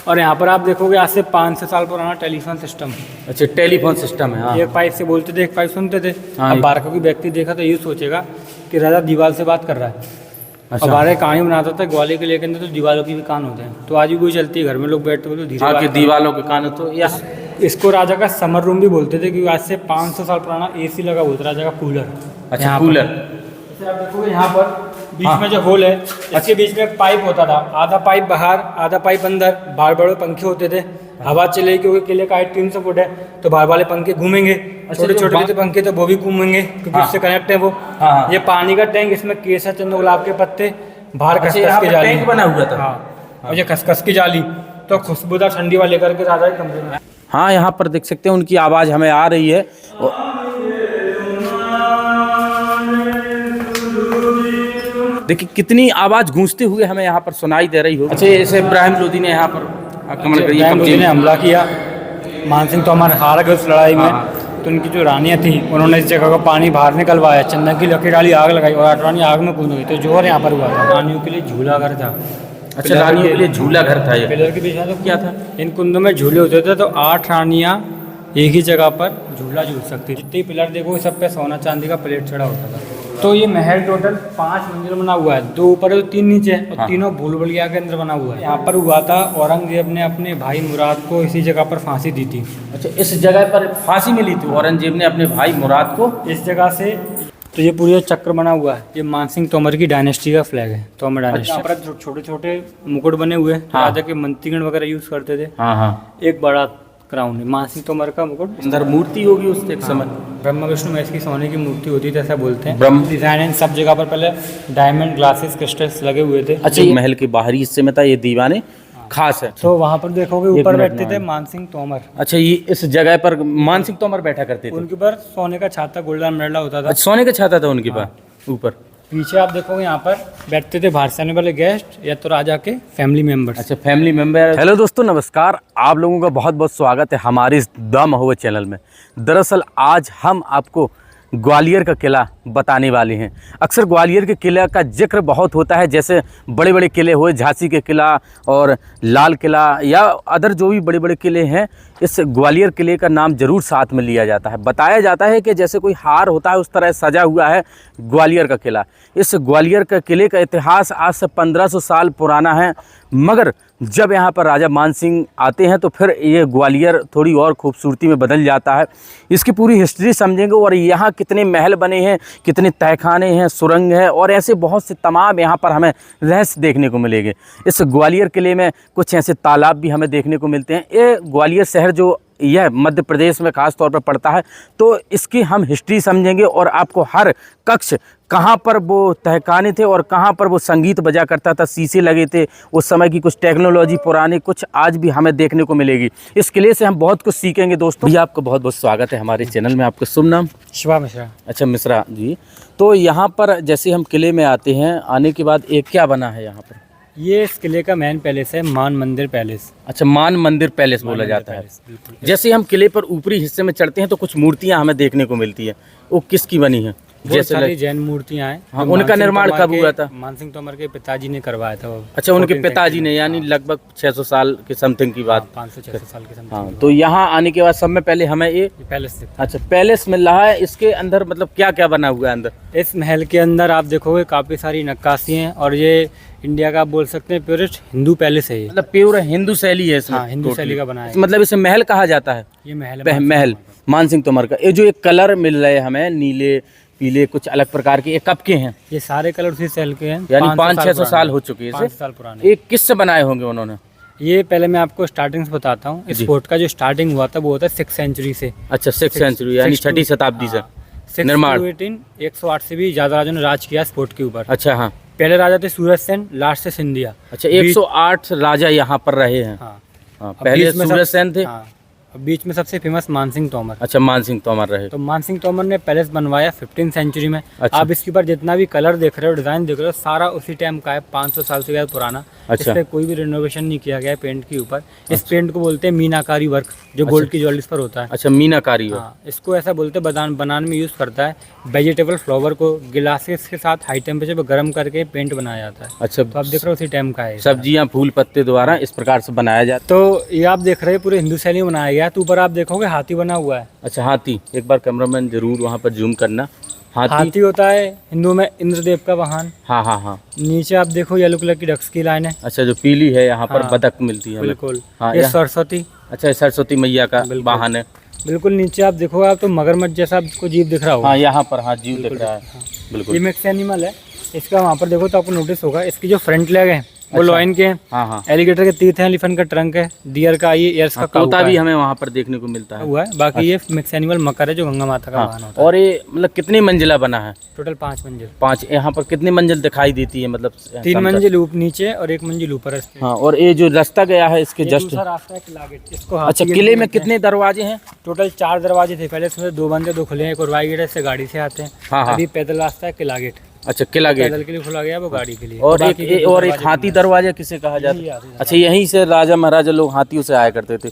और यहाँ पर आप देखोगे आज से 500 साल पुराना टेलीफोन सिस्टम। अच्छा, टेलीफोन सिस्टम है। हाँ। एक पाइप से बोलते थे, एक पाइप सुनते थे। हाँ, अब बाहर का कोई व्यक्ति देखा तो ये सोचेगा कि राजा दीवार से बात कर रहा है। अच्छा। और बाहर कहानी बनाता था ग्वालियर के लेकर तो दीवारों की भी कान होते हैं, तो आज भी वही चलती है। घर में लोग बैठते बोलते धीरे हाँ, दीवारों के कान तो इसको राजा का समर रूम भी बोलते थे, क्योंकि आज से 500 साल पुराना एसी लगा हुआ था, राजा का कूलर। अच्छा, कूलर। जैसे आप देखोगे यहाँ पर बीच में जो होल है, इसके बीच में एक पाइप होता था, आधा पाइप बाहर आधा पाइप अंदर। बाहर बड़े पंखे होते थे, हवा चलेगी क्योंकि किले का हाइट 300 फुट है, तो बाहर वाले पंखे घूमेंगे। छोटे छोटे पंखे तो वो भी घूमेंगे क्योंकि उससे कनेक्ट है वो। ये पानी का टैंक, इसमें केसर चंदन गुलाब के पत्ते, बाहर खसखस की जाली बना हुआ था। हाँ, और ये खसखस की जाली तो खुशबूदार ठंडी वाले करके राजा के कमरे में। हाँ, यहाँ पर देख सकते हैं उनकी आवाज़ हमें आ रही है। देखिए कितनी आवाज़ गूंजते हुए हमें यहाँ पर सुनाई दे रही हो। अच्छा, ऐसे इब्राहिम लोदी ने यहाँ पर आक्रमण ने हमला किया, मानसिंह तोमर हार गए उस लड़ाई में। तो उनकी जो रानियाँ थी उन्होंने इस जगह को पानी बाहर निकलवाया, चंदन की लकड़ी डाली, आग लगाई और 8 रानी आग में कूद गई। तो जोहर यहाँ पर हुआ था। रानियों के लिए झूला घर था। अच्छा, रानियों के लिए झूला घर था। ये पिलर के बीच में तो क्या था, इन कुंडों में झूले होते थे, तो 8 रानियाँ एक ही जगह पर झूला झूल सकती। जितने पिलर देखो सब पे सोना चांदी का प्लेट चढ़ा होता था। तो ये महल टोटल 5 मंजिल बना हुआ है, 2 ऊपर है तो 3 नीचे है, और तीनों भूल भुलैया के अंदर बना हुआ है। यहाँ पर हुआ था, औरंगजेब ने अपने भाई मुराद को इसी जगह पर फांसी दी थी। अच्छा, इस जगह पर फांसी मिली थी औरंगजेब ने अपने भाई मुराद को इस जगह से। तो ये पूरी चक्र बना हुआ है, ये मानसिंह तोमर की डायनेस्टी का फ्लैग है, तोमर डायनेस्टी। यहाँ पर छोटे छोटे मुकुट बने हुए हैं, राजा के मंत्रीगण वगैरह यूज करते थे। हाँ हाँ। एक बड़ा क्राउन है मानसिंह तोमर का मुकुट। अंदर मूर्ति होगी उस एक समय। ब्रह्मा विष्णु महेश की सोने की मूर्ति होती थी, ऐसा बोलते हैं। ब्रह्म डिजाइन इन सब जगह पर पहले डायमंड ग्लासेस क्रिस्टल्स लगे हुए थे। अच्छा, महल के बाहरी हिस्से में था ये दीवाने खास है। तो वहाँ पर देखोगे ऊपर बैठते थे मानसिंह तोमर। अच्छा, ये इस जगह पर मानसिंह तोमर बैठा करते थे। उनके ऊपर सोने का छाता गोल्डन मेडल होता था। सोने का छाता था उनके पास ऊपर। पीछे आप देखोगे यहाँ पर बैठते थे बाहर से आने वाले गेस्ट या तो राजा के फैमिली मेंबर्स। अच्छा, फैमिली मेंबर। हेलो दोस्तों, नमस्कार। आप लोगों का बहुत बहुत स्वागत है हमारे इस द महुआ चैनल में। दरअसल आज हम आपको ग्वालियर का किला बताने वाले हैं। अक्सर ग्वालियर के किला का जिक्र बहुत होता है, जैसे बड़े बड़े किले हुए, झांसी के किला और लाल किला या अदर जो भी बड़े बड़े किले हैं, इस ग्वालियर किले का नाम जरूर साथ में लिया जाता है। बताया जाता है कि जैसे कोई हार होता है उस तरह सजा हुआ है ग्वालियर का किला। इस ग्वालियर का किले का इतिहास आज से 1500 साल पुराना है, मगर जब यहाँ पर राजा मानसिंह आते हैं तो फिर ये ग्वालियर थोड़ी और खूबसूरती में बदल जाता है। इसकी पूरी हिस्ट्री समझेंगे और यहाँ कितने महल बने हैं, कितने तहखाने हैं, सुरंग है और ऐसे बहुत से तमाम यहाँ पर हमें रहस्य देखने को मिलेंगे। इस ग्वालियर किले में कुछ ऐसे तालाब भी हमें देखने को मिलते हैं। ये ग्वालियर शहर जो यह मध्य प्रदेश में खास तौर पर पड़ता है, तो इसकी हम हिस्ट्री समझेंगे और आपको हर कक्ष कहाँ पर वो तहखाने थे और कहाँ पर वो संगीत बजा करता था, शीशे लगे थे, उस समय की कुछ टेक्नोलॉजी पुरानी कुछ आज भी हमें देखने को मिलेगी। इस किले से हम बहुत कुछ सीखेंगे दोस्तों। भैया आपका बहुत बहुत स्वागत है हमारे चैनल में। आपका शुभ नाम? शिवा मिश्रा। अच्छा, मिश्रा जी। तो यहाँ पर जैसे हम किले में आते हैं, आने के बाद एक क्या बना है यहाँ पर? ये इस किले का मेन पैलेस है, मान मंदिर पैलेस। अच्छा, मान मंदिर पैलेस बोला जाता है। जैसे हम किले पर ऊपरी हिस्से में चढ़ते हैं तो कुछ मूर्तियां हमें देखने को मिलती है, वो किसकी बनी है? जैसे सारी जैन मूर्तियां हैं। हाँ, उनका निर्माण कब हुआ था? मानसिंह तोमर के पिताजी ने करवाया था वो। अच्छा, उनके पिताजी ने, यानी लगभग 600 साल के समथिंग की बात। 500-600 साल के समथिंग। हाँ, तो यहाँ आने के बाद सब में पहले हमें ये पैलेस। अच्छा, पैलेस मिल रहा है। इसके अंदर मतलब क्या क्या बना हुआ है अंदर? इस महल के अंदर आप देखोगे काफ़ी सारी नक्काशी हैं और ये इंडिया का आप बोल सकते हैं प्योरेस्ट हिंदू पैलेस है। ये मतलब प्योर हिंदू शैली है इसमें। हाँ, हिंदू शैली का बना है। मतलब इसे महल कहा जाता है। ये महल महल मानसिंह तोमर का। ये जो एक कलर मिल रहे हैं हमें, नीले पीले कुछ अलग प्रकार के, ये कब के हैं? ये सारे कलर उसी सेल के हैं, यानी 500-600 साल हो चुके हैं। 500 साल पुराने। ये किससे बनाए होंगे उन्होंने? ये पहले मैं आपको स्टार्टिंग से बताता हूँ। इस फोर्ट का जो स्टार्टिंग हुआ था वो होता है 6th सेंचुरी से। अच्छा, 6th सेंचुरी यानी 6ठी शताब्दी से निर्माण। 108 से भी ज्यादा राजाओं ने राज किया इस फोर्ट के ऊपर। अच्छा, हाँ। पहले राजा थे सूरज सेन, लास्ट से सिंधिया। अच्छा, 108 राजा यहाँ पर रहे हैं। हाँ, पहले सूरज सेन थे। बीच में सबसे फेमस मानसिंह तोमर। अच्छा, मानसिंह तोमर रहे। तो मानसिंह तोमर ने पैलेस बनवाया 15 सेंचुरी में। अच्छा। आप इसके ऊपर जितना भी कलर देख रहे हो, डिजाइन देख रहे हो, सारा उसी टाइम का है, 500 साल से ज़्यादा पुराना। अच्छा। इस पे कोई भी रिनोवेशन नहीं किया गया है पेंट के ऊपर। इस पेंट को बोलते हैं मीनाकारी वर्क, जो गोल्ड की ज्वेलरीज पर होता है। अच्छा, मीनाकारी हो। हाँ, इसको ऐसा बोलते हैं, बनाने में यूज़ करता है। वेजिटेबल फ्लावर को गिलासेस के साथ हाई टेम्परेचर पर गर्म करके पेंट बनाया जाता है। अच्छा, तो आप देख रहे हो उसी टाइम का है। सब्जियां फूल पत्ते द्वारा इस प्रकार से बनाया जाता तो ये आप देख रहे हैं पूरे हिंदू शैली में बनाया गया है। तो ऊपर आप देखोगे हाथी बना हुआ है। है। अच्छा, हाथी, एक बार कैमरामैन जरूर वहाँ पर जूम करना। हाथी होता है हिंदू में इंद्रदेव का वाहन। हाँ हाँ हाँ। नीचे आप देखो येलो कलर की डक्स की लाइन है। अच्छा, जो पीली है यहाँ पर हाँ, बतख मिलती है हमें। बिल्कुल। हाँ, ये सरस्वती। अच्छा, ये सरस्वती मैया का वाहन है। बिल्कुल नीचे आप देखो, आप तो मगरमच्छ जैसा आपको जीव दिख रहा होगा। हाँ, यहाँ पर हाँ जीव दिख रहा है। बिल्कुल। ये मिक्स एनिमल है। इसका वहाँ पर देखो तो आपको नोटिस होगा, इसकी जो फ्रंट लेग है वो लॉयन के हैं। हाँ हाँ। एलिगेटर के तीत हैं, एलिफेंट का ट्रंक है, डियर का ये एयर्स का तोता भी हमें वहाँ पर देखने को मिलता है। हुआ है। बाकी ये मिक्स एनिमल मकर है, जो गंगा माता का वाहन होता है। और ये मतलब कितनी मंजिला बना है? टोटल 5 मंजिल। 5। यहाँ पर कितनी मंजिल दिखाई देती है? मतलब 3 मंजिल नीचे और 1 मंजिल ऊपर है इसके। हाँ, और ये जो रास्ता गया है इसके जस्ट। दूसरा रास्ता है किला गेट। इसको अच्छा, किले में कितने दरवाजे हैं? टोटल 4 दरवाजे थे पहले, इसमें 2 बंद है, 2 खुले हैं। एक और वाई गेट है, इससे गाड़ी से आते हैं। हाँ हाँ। अभी पैदल रास्ता है किला गेट। अच्छा, किला गेट पैदल के लिए खुला गया, वो गाड़ी के लिए। और एक हाथी दरवाजा किसे कहा जाता है? अच्छा, यहीं से राजा महाराजा लोग हाथियों से आया करते थे।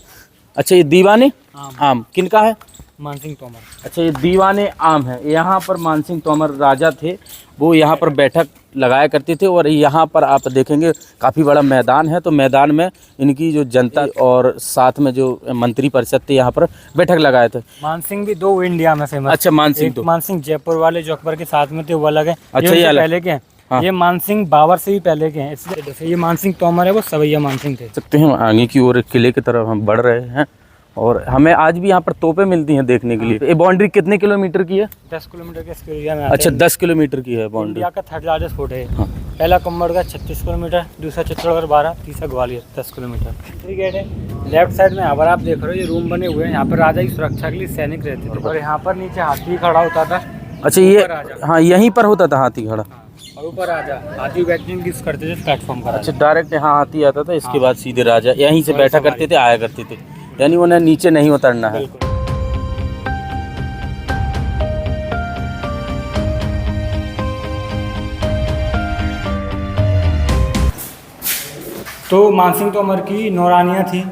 अच्छा, ये दीवाने आम किनका है? मानसिंह तोमर। अच्छा, ये दीवाने आम है। यहाँ पर मानसिंह तोमर राजा थे, वो यहाँ पर बैठक लगाया करते थे। और यहाँ पर आप देखेंगे काफ़ी बड़ा मैदान है। तो मैदान में इनकी जो जनता और साथ में जो मंत्री परिषद थे यहाँ पर बैठक लगाए थे। मानसिंह भी 2 इंडिया में फेमस। अच्छा, मानसिंह तो मानसिंह जयपुर वाले जो अकबर के साथ में थे वो अलग है। अच्छा, ये अलग पहले के हैं। हाँ। ये मानसिंह बाबर से भी पहले के हैं। इसलिए जैसे ये मानसिंह तोमर है, वो सवैया मानसिंह थे। सकते हैं आगे की ओर किले की तरफ हम बढ़ रहे हैं। और हमें आज भी यहाँ पर तोपें मिलती हैं देखने के लिए। ये बाउंड्री कितने किलोमीटर की है? 10 किलोमीटर के इसके एरिया में आते अच्छा, हैं। 10 किलोमीटर की है बाउंड्री। इंडिया का 3rd लार्जेस्ट फोर्ट है। हाँ। पहला कुंभलगढ़ 36 किलोमीटर, दूसरा चित्तौड़गढ़ 12, तीसरा ग्वालियर 10 किलोमीटर। एंट्री गेट है लेफ्ट साइड में। यहाँ पर आप देख रहे हो ये रूम बने हुए हैं। यहाँ पर राजा की सुरक्षा के लिए सैनिक रहते थे। और यहाँ पर नीचे हाथी खड़ा होता था। अच्छा, ये हाँ यहीं पर होता था हाथी खड़ा। और ऊपर राजा हाथी बैठने की यूज करते थे प्लेटफॉर्म पर। अच्छा, डायरेक्ट यहाँ हाथी आता था, इसके बाद सीधे राजा यहीं से बैठा करते थे, आया करते थे। यानी उन्हें नीचे नहीं उतरना है। तो मानसिंह तोमर की 9 रानियाँ थी।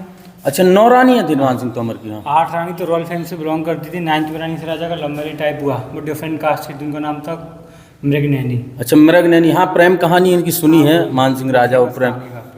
अच्छा, 9 रानियाँ थी मानसिंह तोमर की। हाँ। 8 रानी तो रॉयल फैमिली से बिलोंग करती थी। 9वीं रानी से राजा का लव मैरिज टाइप हुआ। वो डिफरेंट कास्ट थी, उनका नाम था मृगनयनी। अच्छा, मृगनयनी। हाँ, प्रेम कहानी इनकी सुनी है, मानसिंह राजा और प्रेम।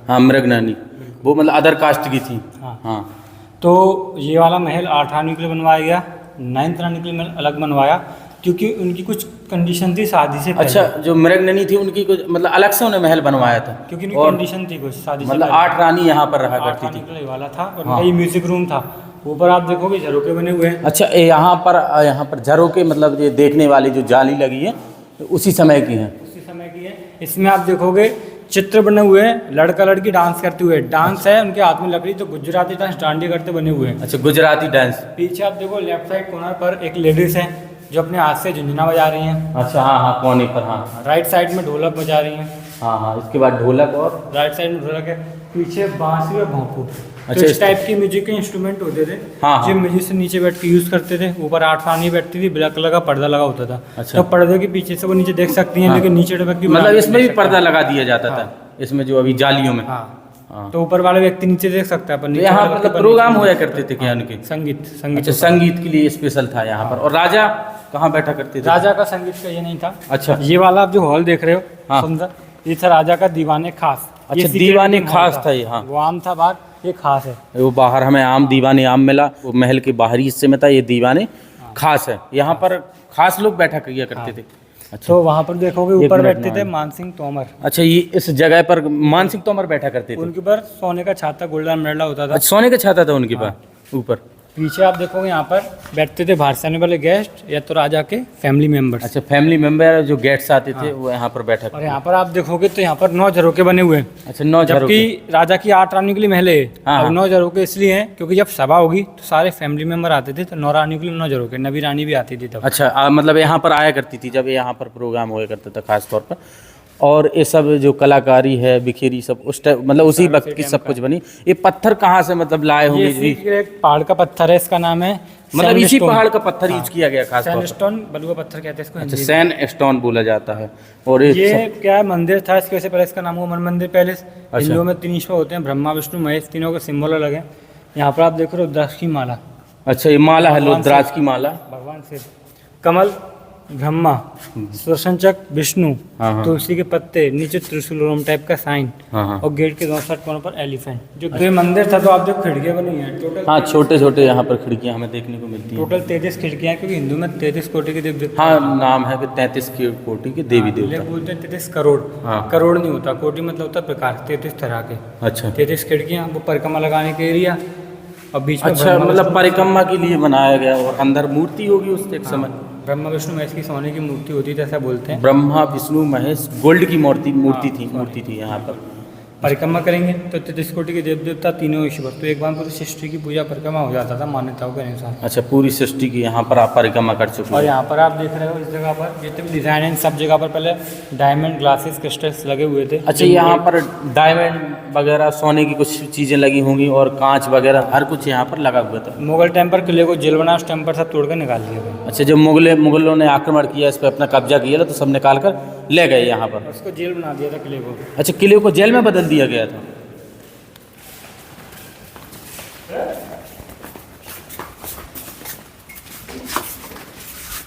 हाँ, मृगनयनी वो मतलब अदर कास्ट की थी। हाँ। तो ये वाला महल 8 रानी के लिए बनवाया गया। 9th रानी के लिए महल अलग बनवाया, क्योंकि उनकी कुछ कंडीशन थी शादी से पहले। अच्छा, जो मृगनयनी थी उनकी कुछ मतलब अलग से उन्हें महल बनवाया था, क्योंकि उनकी और कंडीशन थी कुछ शादी से मतलब पहले। 8 रानी यहाँ पर रहा 8 करती रानी थी। के लिए वाला था। और उनका ये म्यूजिक रूम था। ऊपर आप देखोगे झरोके बने हुए हैं। अच्छा, यहाँ पर झरोके मतलब ये देखने वाली जो जाली लगी है उसी समय की है? उसी समय की है। इसमें आप देखोगे चित्र बने हुए हैं, लड़का लड़की डांस करते हुए। डांस है उनके हाथ में लकड़ी, तो गुजराती डांस डांडिया करते बने हुए हैं। अच्छा, गुजराती डांस। पीछे आप देखो लेफ्ट साइड कॉर्नर पर एक लेडीज है जो अपने हाथ से झुंझुना बजा रही हैं। अच्छा, हाँ हाँ, कोने पर। हाँ। राइट साइड में ढोलक बजा रही हैं। हाँ हाँ, इसके बाद ढोलक और राइट साइड में ढोलक है, पीछे बांसुरी और भोंपू। अच्छा, तो इस टाइप की म्यूजिक के इंस्ट्रूमेंट होते थे। हाँ, जो म्यूजिक से नीचे बैठ के यूज करते थे। ऊपर 8 रानी बैठती थी, ब्लैक कलर का पर्दा लगा होता था। अच्छा। तो पर्दे के पीछे से वो नीचे देख सकती हैं, लेकिन नीचे व्यक्ति मतलब इसमें भी पर्दा लगा दिया जाता था, इसमें जो अभी जालियों में। हाँ। तो ऊपर वाला व्यक्ति नीचे देख सकता है, पर नीचे यहाँ वाला मतलब व्यक्ति प्रोग्राम होया करते थे क्या उनके? संगीत अच्छा, संगीत के लिए स्पेशल था यहाँ पर। और राजा कहाँ बैठा करते थे? राजा का संगीत का ये नहीं था। अच्छा। ये वाला आप जो हॉल देख रहे हो, हाँ। सुंदर, ये था राजा का दीवाने खास। अच्छा, ये secret दीवाने hall खास था ये। हाँ, वो आम था बाहर, ये खास है। वो बाहर हमें आम दीवाने आम मिला, वो महल के बाहरी हिस्से में था। ये दीवाने खास है, यहाँ पर खास लोग बैठा किया करते थे। अच्छा, तो वहाँ पर देखोगे एक ऊपर मिनट बैठते में थे आए। मानसिंह तोमर। अच्छा, ये इस जगह पर मानसिंह तोमर बैठा करते थे। उनके ऊपर सोने का छाता गोल्डन मेडल होता था। अच्छा, सोने का छाता था उनके पास ऊपर। पीछे आप देखोगे यहाँ पर बैठते थे बाहर से आने वाले गेस्ट या तो राजा के फैमिली मेंबर्स। अच्छा, फैमिली मेंबर जो गेट्स आते थे वो यहाँ पर बैठा और यहाँ पर आप देखोगे तो यहाँ पर 9 झरोके बने हुए हैं। अच्छा, 9 झरोके। जबकि राजा की 8 रानी के लिए महल है। हाँ, अब 9 झरोके इसलिए हैं क्योंकि जब सभा होगी तो सारे फैमिली मेंबर आते थे, तो 9 रानी के लिए 9 झरोके। नबी रानी भी आती थी तब। अच्छा, मतलब यहाँ पर आया करती थी जब यहाँ पर प्रोग्राम हुआ करता था खास तौर पर। और ये सब जो कलाकारी है बिखेरी सब उस टाइप मतलब उसी वक्त की सब कुछ बनी। ये पत्थर कहाँ से मतलब लाए होंगे ये जी? एक पहाड़ का पत्थर है, इसका नाम है मतलब इसी सैंडस्टोन। पहाड़ का पत्थर यूज किया गया खास तौर पर। सैंडस्टोन बलुआ पत्थर कहते हैं इसको अच्छा, हिंदी में। सैंड स्टोन बोला जाता है। और ये क्या मंदिर था, इसकी वजह से पहले इसका नाम हुआ मन मंदिर पैलेस। अच्छा। हिंदुओं में 3 ईश्वर होते हैं, ब्रह्मा विष्णु महेश, तीनों के सिंबल अलग है। यहाँ पर आप देखो रुद्राक्ष की माला, अच्छा, ये माला है भगवान रुद्राक्ष की माला। भगवान शिव, कमल ब्रह्मा, सुदर्शन चक्र विष्णु, हाँ, हाँ। तुलसी के पत्ते, नीचे त्रिशूल रोम टाइप का साइन, हाँ, हाँ। और गेट के दोनों साइड कोनों पर एलिफेंट। जो ये मंदिर था तो आप देखो खिड़कियाँ बनी हैं टोटल। हाँ, छोटे छोटे यहाँ पर खिड़कियाँ हमें देखने को मिलती हैं। टोटल 33 खिड़कियाँ हैं, क्योंकि हिंदू में 33 कोटि के देव देवता। हाँ, नाम है कि 33 कोटि के देवी लोग देवता। बोलते हैं 33 करोड़। हाँ। करोड़ नहीं होता, कोटि मतलब होता है प्रकार, 33 तरह के। अच्छा 33 खिड़कियाँ, वो परिक्रमा लगाने के एरिया, और बीच में अच्छा, मतलब परिक्रमा के लिए बनाया गया। और अंदर मूर्ति होगी उस एक समय। ब्रह्मा विष्णु महेश की सोने की मूर्ति होती थी, ऐसा बोलते हैं। ब्रह्मा विष्णु महेश गोल्ड की मूर्ति थी यहाँ पर। परिक्रमा करेंगे तो 33 कोटि के देव देवता, तीनों ईश्वर। तो एक बार पूरी सृष्टि की पूजा परिक्रमा हो जाता था मान्यताओं के अनुसार। अच्छा, पूरी सृष्टि की यहाँ पर आप परिक्रमा कर चुके और हैं। यहाँ पर आप देख रहे हो इस जगह पर जितने भी डिजाइन है, सब जगह पर पहले डायमंड ग्लासेस क्रिस्टल्स लगे हुए थे। अच्छा, यहाँ पर डायमंड वगैरह सोने की कुछ चीज़ें लगी होंगी और कांच वगैरह हर कुछ यहाँ पर लगा हुआ था। मुगल टेम्पर किले को जेल बना, उस टेम्पर सब तोड़ कर निकाल दिया गया। अच्छा, जब मुगलों ने आक्रमण किया, इस पर अपना कब्जा किया तो सब निकाल कर ले गए यहाँ पर। उसको जेल बना दिया था किले को। अच्छा, किले को जेल में बदल दिया गया था।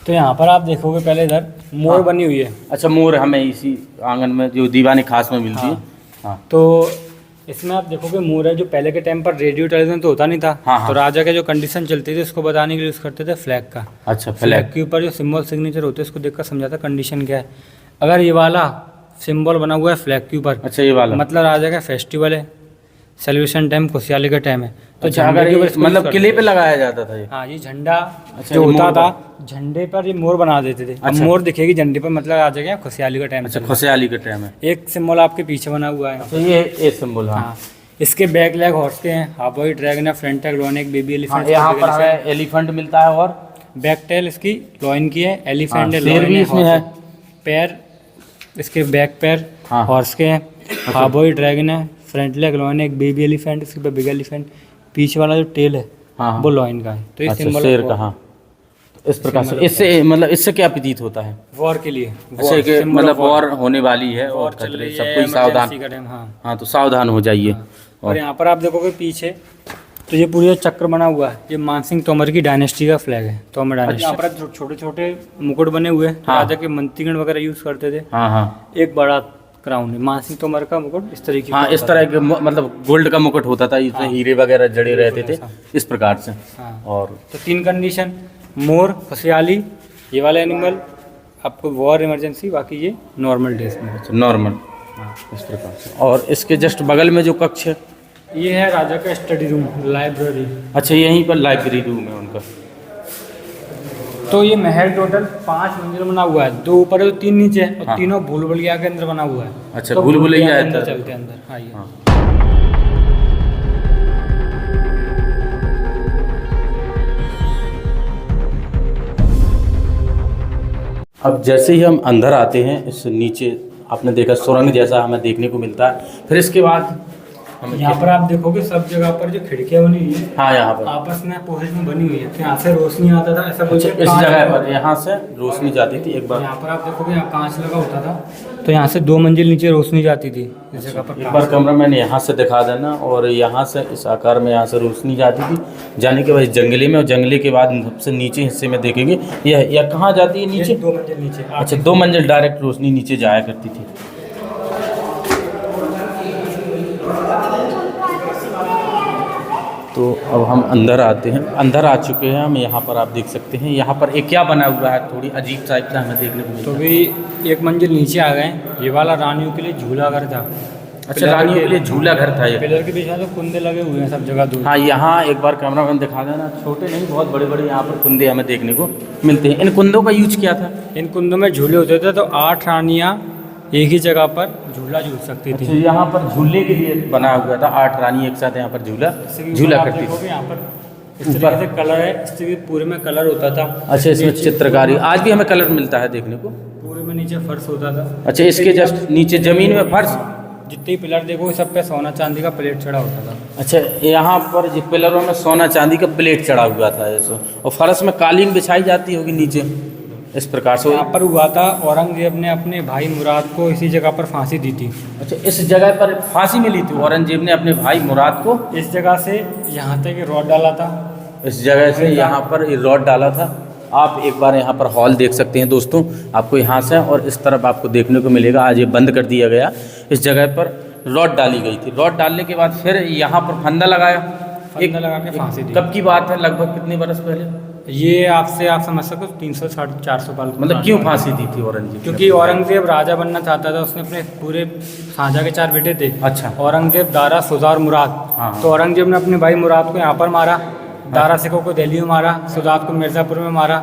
तो यहाँ पर आप देखोगे पहले इधर मोर बनी हुई है। अच्छा, मोर हमें इसी आंगन में जो दीवानी खास में मिलती है। हाँ। तो इसमें आप देखोगे मोर है, जो पहले के टाइम पर रेडियो टेलीविजन तो होता नहीं था। हाँ। तो राजा के जो कंडीशन चलती थी उसको बताने के लिए यूज़ करते थे फ्लैग का। अच्छा, फ्लैग के ऊपर जो सिंबल सिग्नेचर होते हैं उसको देखकर समझाता कंडीशन क्या है। अगर ये वाला सिंबल बना हुआ है फ्लैग के ऊपर, अच्छा, ये वाला मतलब राजा का फेस्टिवल है, सेलिब्रेशन टाइम, खुशहाली का टाइम है, तो अच्छा, झंडे अगर के ऊपर ये इसको मतलब use किले करते पे लगाया जाता था ये। थे। हाँ, ये झंडा अच्छा, जो ये होता मोर था झंडे पर ये मोर बना देते थे। अब अच्छा। मोर दिखेगी झंडे पर, मतलब राजा का खुशहाली का टाइम। अच्छा, खुशहाली का टाइम है। एक सिंबल आपके पीछे बना हुआ है। तो ये सिंबल। हाँ। हाँ, इसके बैक लेग हॉर्स के हैं, हाफ बॉडी ड्रैगन है, फ्रंट टैग लॉन एक बेबी हाँ, एलिफेंट। यहाँ पर हमें एलिफेंट मिलता है और बैक टेल इसकी लॉइन की है, एलिफेंट हाँ, है, शेर lion भी इसमें horse है। पैर इसके बैक पैर हाँ। हॉर्स के हैं, हाफ बॉडी ड्रैगन है, फ्रंट लेग लॉइन है, एक बेबी एलिफेंट, इसके ऊपर बिग एलिफेंट, पीछे वाला जो टेल है हाँ। वो लॉइन का है। तो ये अच्छा, सिंबल शेर का। हाँ, तो इस प्रकार से इससे मतलब इससे क्या प्रतीत होता है? वॉर के लिए। अच्छा, कि मतलब वॉर होने वाली है और वॉर चल खतरे, रही सब है, कोई सावधान। emergency का टाइम। हाँ, हाँ, तो सावधान हो जाइए। और यहाँ पर आप देखोगे पीछे तो ये पूरा चक्र बना हुआ है, ये मानसिंह तोमर की डायनेस्टी का फ्लैग है, तोमर डायनेस्टी। यहाँ पर छोटे छोटे मुकुट बने हुए हैं, हाँ। राजा के मंत्रीगण वगैरह यूज करते थे। हाँ, हाँ। एक बड़ा क्राउन है, मानसिंह तोमर का मुकुट इस तरीके का हाँ, इस होता तरह के मतलब गोल्ड का मुकुट होता था, इसमें हीरे वगैरह जड़े रहते थे इस प्रकार से। हाँ। और तो 3 कंडीशन, मोर, खुशहाली, ये वाला एनिमल, आपको वॉर इमरजेंसी, बाकी ये नॉर्मल डेज में। नॉर्मल इस प्रकार से। और इसके जस्ट बगल में जो कक्ष है, ये है राजा का स्टडी रूम, लाइब्रेरी। अच्छा, यहीं पर लाइब्रेरी रूम है उनका। तो ये महल टोटल 5 मंजिल बना हुआ है, 2 ऊपर है तो 3 नीचे है, और हाँ। तीनों भूल भुलैया के अंदर बना हुआ है। अच्छा, तो भूल भुलैया के है अंदर तो- चलते हैं अंदर। आइए। हाँ। अब जैसे ही हम अंदर आते हैं, इस नीचे आपने देखा सुरंग जैसा हमें देखने को मिलता है। फिर इसके बाद हमें यहाँ पर आप देखोगे सब जगह पर जो खिड़कियाँ बनी हुई है हाँ, यहाँ पर आपस में अपोजिट में बनी हुई है, तो यहाँ से रोशनी आता था, ऐसा अच्छा, बोलते इस जगह पर यहाँ से रोशनी जाती थी एक बार। यहाँ पर आप देखोगे यहाँ कांच लगा होता था, तो यहाँ से 2 मंजिल नीचे रोशनी जाती थी इस जगह पर। एक बार कैमरामैन यहाँ से दिखा देना, और यहाँ से इस आकार में यहाँ से रोशनी जाती थी, जाने के बाद जंगले में, और जंगले के बाद सबसे नीचे हिस्से में देखेंगे यह कहाँ जाती है नीचे? 2 मंजिल नीचे। अच्छा, 2 मंजिल डायरेक्ट रोशनी नीचे जाया करती थी। तो अब हम अंदर आते हैं, अंदर आ चुके हैं हम। यहाँ पर आप देख सकते हैं, यहाँ पर एक क्या बना हुआ है, थोड़ी अजीब टाइप का हमें देखने को मिलता तो है। भी 1 मंजिल नीचे आ गए। ये वाला रानियों के लिए झूला घर था। अच्छा, रानियों के लिए झूला घर था ये। पिलर के पीछे तो कुंदे लगे हुए हैं सब जगह दूर। हाँ, यहाँ एक बार कैमरामैन दिखा देना, छोटे नहीं बहुत बड़े बड़े यहाँ पर कुंदे हमें देखने को मिलते हैं। इन कुंदों का यूज क्या था? इन कुंदों में झूले होते थे, तो 8 रानियाँ एक ही जगह पर झूला झूल सकती अच्छा, थी। यहाँ पर झूले के लिए बना हुआ था, 8 रानी एक साथ यहाँ पर झूला आप करती थी। देखोगे यहाँ पर इस तरीके से कलर है, इस तरीके पूरे में कलर होता था। अच्छा, इसमें चित्रकारी आज भी हमें कलर मिलता है देखने को। पूरे में नीचे फर्श होता था। अच्छा, इसके जस्ट नीचे ज़मीन में फर्श। जितने ही पिलर देखो सब पे सोना चांदी का प्लेट चढ़ा होता था। अच्छा, यहाँ पर जो पिलरों में सोना चांदी का प्लेट चढ़ा हुआ था ऐसे, और फर्श में कालीन बिछाई जाती होगी नीचे इस प्रकार से। यहाँ पर हुआ था औरंगजेब ने अपने भाई मुराद को इसी जगह पर फांसी दी थी। अच्छा, इस जगह पर फांसी मिली थी औरंगजेब ने अपने भाई मुराद को। इस जगह से यहाँ तक रॉड डाला था। इस जगह से यहाँ पर रॉड डाला था। आप एक बार यहाँ पर हॉल देख सकते हैं दोस्तों, आपको यहाँ से और इस तरफ आपको देखने को मिलेगा। आज ये बंद कर दिया गया। इस जगह पर रॉड डाली गई थी। रॉड डालने के बाद फिर यहाँ पर फंदा लगाया, फंदा लगा के फांसी दी। कब की बात है, लगभग कितने बरस पहले? ये आपसे आप समझ सको 300-400 साल। मतलब क्यों फांसी दी थी औरंगजेब? क्योंकि औरंगजेब राजा बनना चाहता था। उसने अपने पूरे शाहजहाँ के 4 बेटे थे। अच्छा। औरंगजेब, दारा, शुजा और मुराद। हाँ। तो औरंगजेब ने अपने भाई मुराद को यहाँ पर मारा, दारा सिकों को दिल्ली में मारा, शुजात को मिर्ज़ापुर में मारा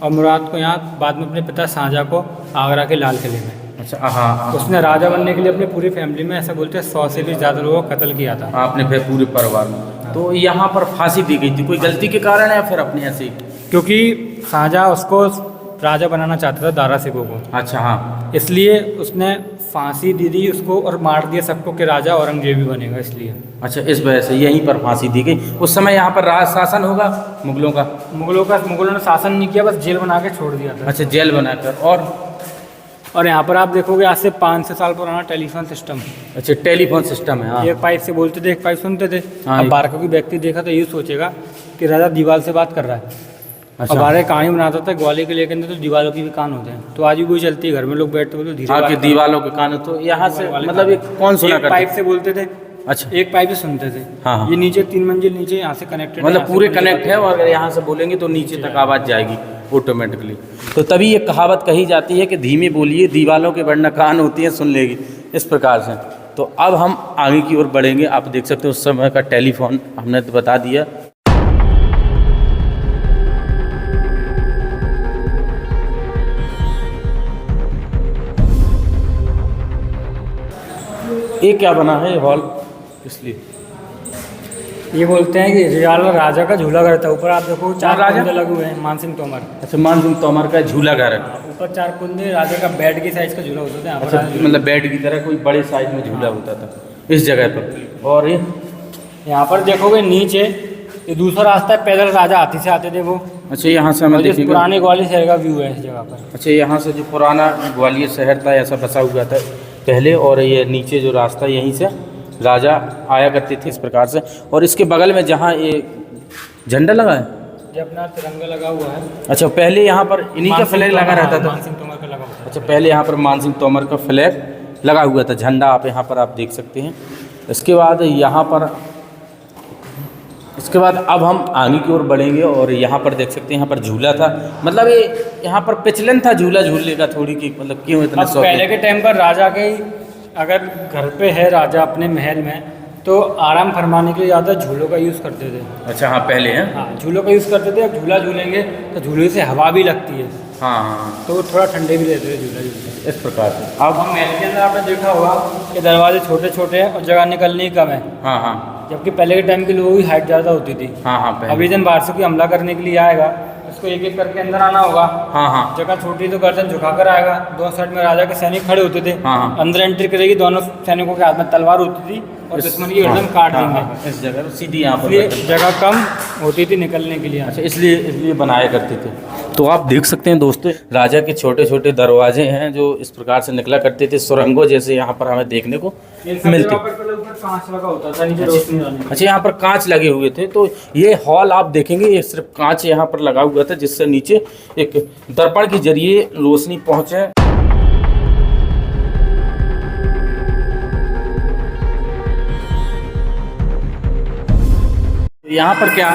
और मुराद को यहाँ बाद में अपने पिता शाहजहाँ को आगरा के लाल किले में। अच्छा, हाँ। उसने राजा बनने के लिए अपनी पूरी फैमिली में ऐसा बोलते हैं 100 से भी ज़्यादा लोगों को कत्ल किया था। आपने फिर पूरे परिवार में। तो यहाँ पर फांसी दी गई थी कोई गलती के कारण या फिर अपने ऐसे ही? क्योंकि शाहजहाँ उसको राजा बनाना चाहता था, दारा सिकों को। अच्छा, हाँ। इसलिए उसने फांसी दे दी उसको और मार दिया सबको कि राजा औरंगजेब ही बनेगा, इसलिए। अच्छा, इस वजह से यहीं पर फांसी दी गई। उस समय यहाँ पर राज शासन होगा मुगलों का? मुगलों ने शासन नहीं किया, बस जेल बना के छोड़ दिया था। अच्छा, जेल बनाकर। और यहाँ पर आप देखोगे आज से 500 साल पुराना टेलीफोन सिस्टम। अच्छा, टेलीफोन सिस्टम है। हाँ। एक पाइप से बोलते थे, एक पाइप सुनते थे। हाँ। अब बाहर का कोई व्यक्ति देखा तो ये सोचेगा कि राजा दीवार से बात कर रहा है। अच्छा। और बाहर कहानी बनाता था ग्वालियर के लेकर तो दीवारों की भी कान होते हैं। तो आज भी कोई चलती है, घर में लोग बैठते बोलते धीरे। हाँ, कि दीवारों के कान। तो यहाँ से मतलब एक कौन सुना करता? पाइप से बोलते थे। अच्छा, एक पाइप से सुनते थे। हाँ। ये नीचे 3 मंजिल नीचे यहाँ से कनेक्टेड, मतलब पूरे कनेक्ट है, और अगर यहाँ से बोलेंगे तो नीचे तक आवाज़ जाएगी ऑटोमेटिकली। तो तभी ये कहावत कही जाती है कि धीमे बोलिए, दीवालों के वरना कान होती है, सुन लेगी, इस प्रकार से। तो अब हम आगे की ओर बढ़ेंगे। आप देख सकते हो उस समय का टेलीफोन हमने तो बता दिया। ये क्या बना है ये हॉल? इसलिए ये बोलते हैं कि रियाला राजा का झूला घर था। ऊपर आप देखो 4 राजा कुंदे लगे हुए हैं, मानसिंह तोमर। अच्छा, मानसिंह तोमर का झूला घर है। ऊपर 4 कुंदे, राजा का बेड की साइज का झूला होता था। अच्छा, मतलब बेड की तरह कोई बड़े साइज में झूला होता था इस जगह पर। और ये यहाँ पर देखोगे नीचे ये दूसरा रास्ता है, पैदल राजा हाथी से आते थे वो। अच्छा, यहाँ से हमें देखेंगे पुराने ग्वालियर शहर का व्यू है इस जगह पर। अच्छा, यहाँ से जो पुराना ग्वालियर शहर था ऐसा बसा हुआ था पहले, और ये नीचे जो रास्ता यहीं से राजा आया करते थे इस प्रकार से। और इसके बगल में जहाँ ये झंडा लगा है, ये अपना तिरंगा लगा हुआ है। अच्छा, पहले यहाँ पर इन्हीं का फ्लैग लगा रहता था। मानसिंह तोमर का लगा हुआ था। अच्छा, पहले यहाँ पर मानसिंह तोमर का फ्लैग लगा हुआ था, झंडा आप यहाँ पर आप देख सकते हैं। इसके बाद यहाँ पर इसके बाद अब हम आगे की ओर बढ़ेंगे और यहाँ पर देख सकते हैं यहाँ पर झूला था। मतलब ये यहाँ पर पिछलन था झूला झूलने का थोड़ी की, मतलब क्यों इतना शौक? पहले के टाइम पर राजा के अगर घर पे है राजा अपने महल में तो आराम फरमाने के लिए ज़्यादा झूलों का यूज़ करते थे। अच्छा, हाँ, पहले हैं। हाँ, झूलों का यूज़ करते थे। अब झूला झूलेंगे तो झूले से हवा भी लगती है। हाँ, हाँ, तो वो थोड़ा ठंडे भी रहते थे झूला झूलते। इस प्रकार से। अब हम महल के अंदर आपने देखा होगा कि दरवाजे छोटे छोटे हैं और जगह निकलने की कम है। हाँ, हाँ, जबकि पहले के टाइम के लोगों की हाइट ज़्यादा होती थी। हाँ, हाँ, पहले। अभी जन बाहर से कोई हमला करने के लिए आएगा उसको एक एक करके अंदर आना होगा। हाँ, हाँ, जगह छोटी तो गर्दन झुकाकर आएगा। दोनों साइड में राजा के सैनिक खड़े होते थे। हाँ, हाँ। अंदर एंट्री करेगी, दोनों सैनिकों के हाथ में तलवार होती थी और दुश्मन की गर्दन काट देंगे। इस जगह सीधी यहाँ पर इसलिए जगह कम होती थी निकलने के लिए। अच्छा, इसलिए बनाया करते थे। तो आप देख सकते हैं दोस्तों, राजा के छोटे छोटे दरवाजे हैं जो इस प्रकार से निकला करते थे, सुरंगों जैसे यहाँ पर हमें देखने को मिलते। कांच लगा होता था नीचे रोशनी आने। अच्छा, यहाँ पर कांच लगे हुए थे। तो ये हॉल आप देखेंगे ये सिर्फ कांच यहाँ पर लगा हुआ था जिससे नीचे एक दर्पण के जरिए रोशनी पहुँचे। यहाँ पर क्या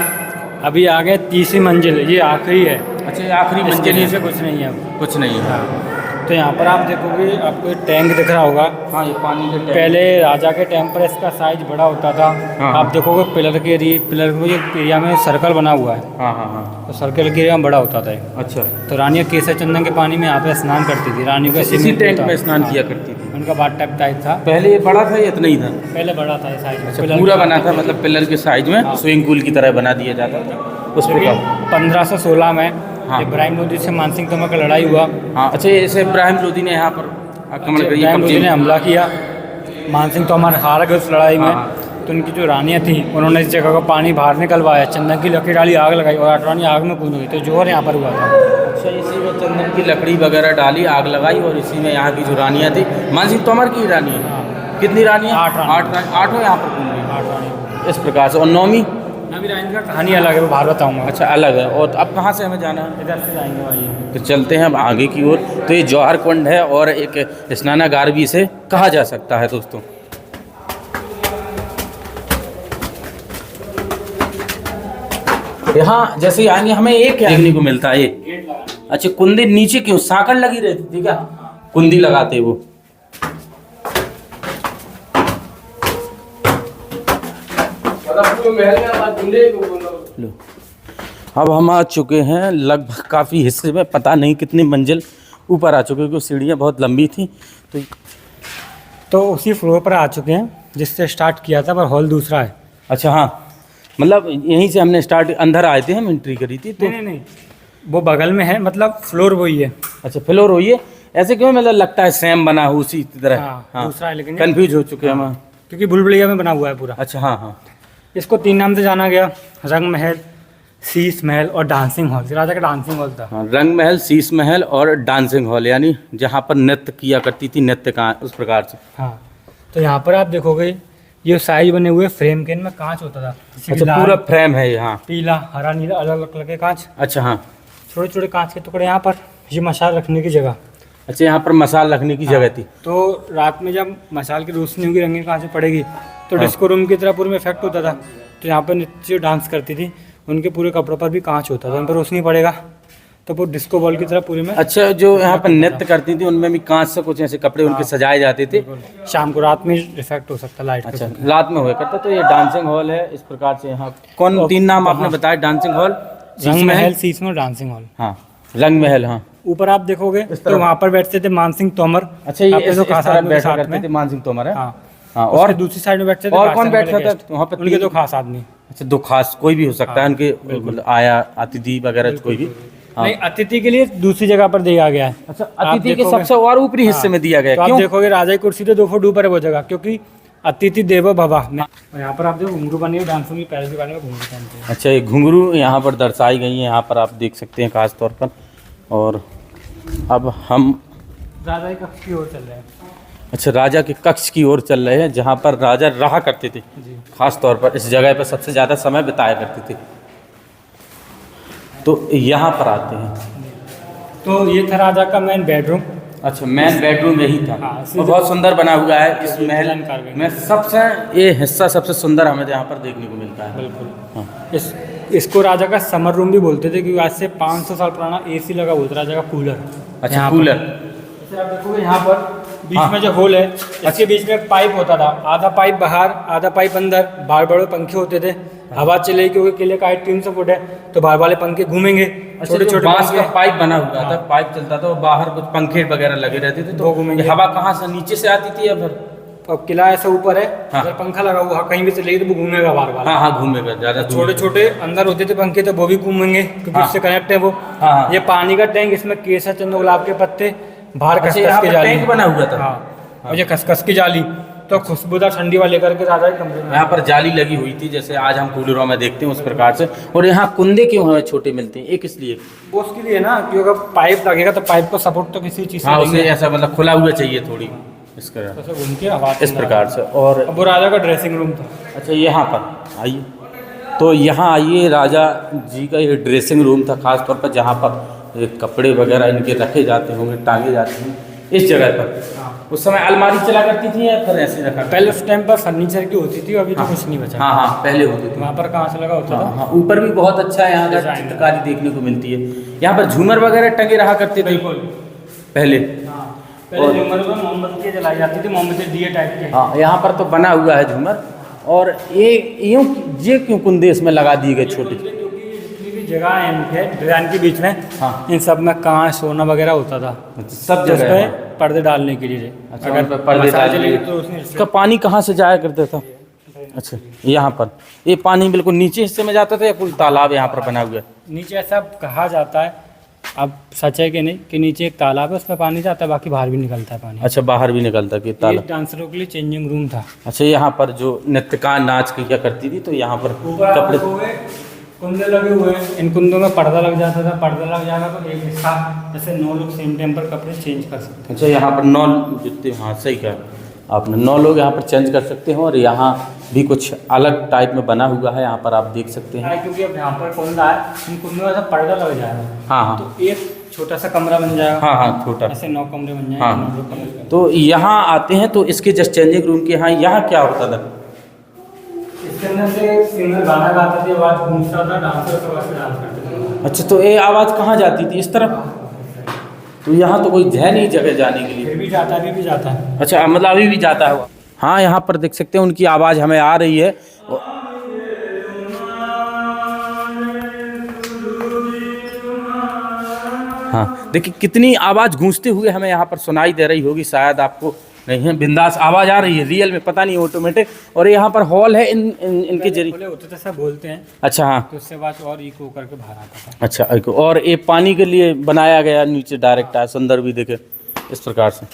अभी आ गए 30वीं मंजिल, ये आखिरी है। अच्छा, ये आखिरी मंजिल नीचे कुछ नहीं है अब। कुछ नहीं है। तो यहाँ पर आप देखोगे आपको एक टैंक दिख रहा होगा। हाँ, ये पानी के टैंक। पहले राजा के टाइम पर इसका साइज बड़ा होता था। हाँ। आप देखोगे पिलर के एरिया में सर्कल बना हुआ है। हाँ, हाँ, हाँ। तो सर्कल के एरिया में बड़ा होता था ये। अच्छा, तो रानियाँ केसर चंदन के पानी में यहाँ पे स्नान करती थी। रानी का इसी टैंक में स्नान किया करती थी। उनका बाथ टब टाइप था। पहले ये बड़ा था या इतना ही था? पहले बड़ा था साइज में। अच्छा, पूरा बना था, मतलब पिलर के साइज में स्विमिंग पूल की तरह बना दिया जाता था उस प्रकार। 1516 में हाँ। इब्राहिम लोधी से मान सिंह तोमर का लड़ाई हुआ। हाँ अच्छा, ऐसे इब्राहिम लोधी ने यहाँ पर आक्रमण कर इब्राहिम लोधी ने हमला किया, मान सिंह तोमर हार गए उस लड़ाई में। हाँ। तो उनकी जो रानियाँ थी उन्होंने इस जगह का पानी बाहर निकलवाया, चंदन की लकड़ी डाली, आग लगाई और 8 रानी आग में कूद गई। तो जोहर यहाँ पर हुआ था। अच्छा, इसी में चंदन की लकड़ी वगैरह डाली, आग लगाई और इसी में यहाँ की जो रानियाँ थी, मान सिंह तोमर की रानी है। हाँ। कितनी रानियाँ? 8 रानी। आठों यहाँ पर घूम गई 8 रानी। इस प्रकार से। और नौवीं नवी रानी का कहानी अलग है, वो बाहर बताऊँगा। अच्छा अलग है। और अब कहाँ से हमें जाना है? इधर से जाएंगे भाई। तो चलते हैं अब आगे की ओर। तो ये जौहर कुंड है और एक स्नानागार भी इसे कहा जा सकता है दोस्तों। यहाँ जैसे ही आएंगे हमें एक देखने को मिलता है ये। अच्छा, कुंदी नीचे क्यों? साकड़ लगी रहती थी क्या? कुंदी लगाते वो। लो, अब हम आ चुके हैं लगभग काफ़ी हिस्से में, पता नहीं कितनी मंजिल ऊपर आ चुके हैं क्योंकि सीढ़ियाँ बहुत लंबी थी। तो उसी फ्लोर पर आ चुके हैं जिससे स्टार्ट किया था, पर हॉल दूसरा है। अच्छा हाँ, मतलब यहीं से हमने स्टार्ट, अंदर आए थे हम, एंट्री करी थी तो। नहीं, वो बगल में है, मतलब फ्लोर वही है। अच्छा फ्लोर हो ये, ऐसे क्यों मतलब लगता है सेम बना हो उसी तरह। हाँ, दूसरा है लेकिन कंफ्यूज हो चुके हैं हम। क्योंकि भूलभुलैया में बना हुआ है पूरा। अच्छा हाँ हाँ। इसको 3 नाम से जाना गया, रंग महल, शीश महल और डांसिंग हॉल। राजा का डांसिंग हॉल था। हाँ, रंग महल, शीश महल और डांसिंग हॉल, यानी जहाँ पर नृत्य किया करती थी, नृत्य का उस प्रकार से। हाँ, तो यहाँ पर आप देखोगे ये साइज बने हुए फ्रेम के, इनमें कांच होता था। अच्छा, पूरा फ्रेम है यहाँ? पीला, हरा, नीला, अलग अलग कलर के कांच। अच्छा हाँ। छोटे छोटे कांच के टुकड़े यहाँ पर, ये मसाल रखने की जगह। अच्छा, यहाँ पर मसाल रखने की जगह थी। तो रात में जब मसाल की रोशनी होगी, रंगीन कांच में पड़ेगी, तो डिस्को रूम की तरह पूरे में इफेक्ट होता था। तो यहाँ पर नृत्य डांस करती थी, उनके पूरे कपड़ों पर भी कांच होता था, उन पर रोशनी पड़ेगा तो वो डिस्को बॉल की तरह पूरे में। अच्छा, जो यहाँ पर नृत्य करती थी उनमें भी कांच से कुछ ऐसे कपड़े उनके सजाए जाते थे। शाम को, रात में इफेक्ट हो सकता लाइट। अच्छा, रात में हुआ करता। तो ये डांसिंग हॉल है इस प्रकार से। यहाँ कौन 3 नाम आपने बताया? डांसिंग हॉल, रंग महल, शीश महल, डांसिंग हॉल। हाँ, रंग महल। हाँ, ऊपर आप देखोगे तो वहाँ पर बैठते थे मान सिंह तोमर। अच्छा, ये इस तरह बैठा करते थे मान सिंह तोमर है। हाँ, और दूसरी साइड में बैठते थे। और कौन बैठता था वहाँ पर? उनके 2 खास आदमी। अच्छा, 2 खास, कोई भी हो सकता है उनके, मतलब आया अतिथि वगैरह कोई भी। नहीं, अतिथि के लिए दूसरी जगह पर दिया गया है। अच्छा, अतिथि के सबसे और ऊपरी हिस्से में दिया गया। तो आप देखोगे राजा की कुर्सी तो 2 फुट ऊपर है वो जगह, क्योंकि अतिथि देवो भव। और यहाँ पर आप देखो घुंघरू बनी हुई, डांसिंग की पैर के बारे में घुंघरू पहनते हैं। अच्छा, ये घुंघरू यहाँ पर दर्शाई गई है, यहाँ पर आप देख सकते हैं खास तौर पर। और अब हम राजा के कक्ष की ओर चल रहे हैं। अच्छा, राजा के कक्ष की ओर चल रहे हैं जहाँ पर राजा रहा करते थे। खास तौर पर इस जगह पर सबसे ज़्यादा समय बिताया करते थे। तो यहाँ पर आते हैं। तो ये था राजा का मेन बेडरूम। अच्छा, मेन बेडरूम यही था। हाँ, और बहुत सुंदर बना हुआ है इस महल में। सबसे ये हिस्सा सबसे सुंदर हमें यहाँ पर देखने को मिलता है। बिल्कुल। हाँ। इसको राजा का समर रूम भी बोलते थे, क्योंकि आज से 500 साल पुराना एसी लगा हुआ था, राजा का कूलर। अच्छा, कूलर। जैसे आप देखोगे यहाँ पर बीच में जो होल है, इसके बीच में पाइप होता था। आधा पाइप बाहर, आधा पाइप अंदर। बाहर बड़े पंखे होते थे, हवा चलेगी क्योंकि किले का हाइट 300 फुट है, तो बाहर वाले पंखे घूमेंगे। छोटे छोटे बांस का पाइप बना हुआ था, पाइप चलता था और बाहर कुछ पंखे वगैरह लगे रहते थे, तो घूमेंगे। हवा कहाँ से, नीचे से आती थी या फिर? अब किला ऐसा ऊपर है, हाँ। अगर पंखा लगा हुआ कहीं भी चलेगी तो वो घूमेगा बार बार। हाँ हाँ, घूमेगा ज़्यादा। छोटे छोटे अंदर होते थे पंखे, तो वो भी घूमेंगे क्योंकि उससे कनेक्ट है वो। हाँ। ये पानी का टैंक, इसमें केसर, चंदन, गुलाब के पत्ते, बाहर खसखस की जाली टैंक बना हुआ था। हाँ, और ये खसखस की जाली, तो खुशबूदार ठंडी वाले करके राजा के कमरे में यहाँ पर जाली लगी हुई थी, जैसे आज हम कूलरों में देखते हैं उस प्रकार से। और यहाँ कुंदे क्यों हमें छोटे मिलते हैं? एक इसलिए वो उसके लिए ना, क्योंकि अगर पाइप लगेगा तो पाइप को सपोर्ट तो किसी चीज़ से हाँ, उसे देंगे। ऐसा मतलब खुला हुआ चाहिए थोड़ी इसका, ऐसे घूम के आवाज इस प्रकार से। और अब वो राजा का ड्रेसिंग रूम था। अच्छा, यहाँ पर आइए। तो यहाँ आइए, राजा जी का ये ड्रेसिंग रूम था खास तौर पर, जहाँ पर ये कपड़े वगैरह इनके रखे जाते होंगे, टांगे जाते हैं इस जगह पर। उस समय अलमारी चला करती थी या फिर ऐसे रखा? पहले उस टाइम पर फर्नीचर की होती थी, अभी तो कुछ नहीं बचा। हाँ हाँ, पहले होती थी। वहाँ पर कहाँ से लगा होता था। हाँ, ऊपर भी बहुत अच्छा यहाँ का चित्रकारी देखने को मिलती है। यहाँ पर झूमर वगैरह टंगे रहा करते थे पहले। पहले झूमर में मोमबत्ती जलाई जाती थी, मोमबत्ती दिए टाइप के। हाँ, यहाँ पर तो बना हुआ है झूमर। और ये क्यों कुंदे इसमें लगा दिए गए छोटे? जितनी भी जगह है इनके डिजाइन के बीच में, हाँ, इन सब में कांच, सोना वगैरह होता था, सब जिस जगह पे पर्दे डालने के लिए। अच्छा, अगर पर्दे डालने तो उसका पानी कहाँ से जाया करता था? अच्छा, यहाँ पर ये पानी बिल्कुल नीचे हिस्से में जाता था या कोई तालाब यहाँ पर बना हुआ है? नीचे ऐसा कहा जाता है अब सच है कि नहीं कि नीचे एक तालाब है, उसमें पानी जाता है, बाकी बाहर भी निकलता है पानी। अच्छा, बाहर भी निकलता कि ये तालाब। डांसरों के लिए चेंजिंग रूम था। अच्छा, यहाँ पर जो नृत्यकार नाच किया करती थी तो यहाँ पर ऊपर कपड़े। कुंदे लगे हुए हैं, इन कुंदों में पर्दा लग जाता था। पर्दा लग जाएगा तो एक हिस्सा जैसे 9 लोग सेम टाइम पर कपड़े चेंज कर सकते हैं। अच्छा, यहाँ पर 9 जितने, हाँ सही कहा आपने, 9 लोग यहाँ पर चेंज कर सकते हैं। और यहाँ भी कुछ अलग टाइप में बना हुआ है, यहाँ पर आप देख सकते हैं। क्योंकि अब यहाँ पर कुंदा है, इन कुंदों में ऐसा पर्दा लग जाएगा। हाँ हाँ, तो एक छोटा सा कमरा बन जाएगा। हाँ हाँ, छोटा। ऐसे 9 कमरे बन जाएंगे। हाँ 9 लोग कमरे। तो यहाँ आते हैं तो इसके जस्ट चेंजिंग रूम के यहाँ क्या होता था? इसके अंदर से सिंगर गाना गाते थे, आवाज गूंजता था, डांसर सब ऐसे डांस करते थे। अच्छा, तो ये आवाज़ कहाँ जाती थी? इस तरफ? तो यहाँ तो कोई है नहीं जगह जाने के लिए। फिर भी जाता है, अभी भी जाता है। अच्छा, मतलब अभी भी जाता है। हाँ, यहाँ पर देख सकते हैं उनकी आवाज़ हमें आ रही है। हाँ, देखिए कितनी आवाज़ गूंजते हुए हमें यहाँ पर सुनाई दे रही होगी, शायद आपको नहीं है। बिंदास आवाज़ आ रही है, रियल में पता नहीं ऑटोमेटिक। और यहाँ पर हॉल है इनके जरिए। खुले होते थे, सब बोलते हैं। अच्छा, हाँ। तो उससे बाद और इको करके बाहर आता था। अच्छा, और ये पानी के लिए बनाया गया, नीचे डायरेक्ट है, अंदर भी देखे इस प्रकार से।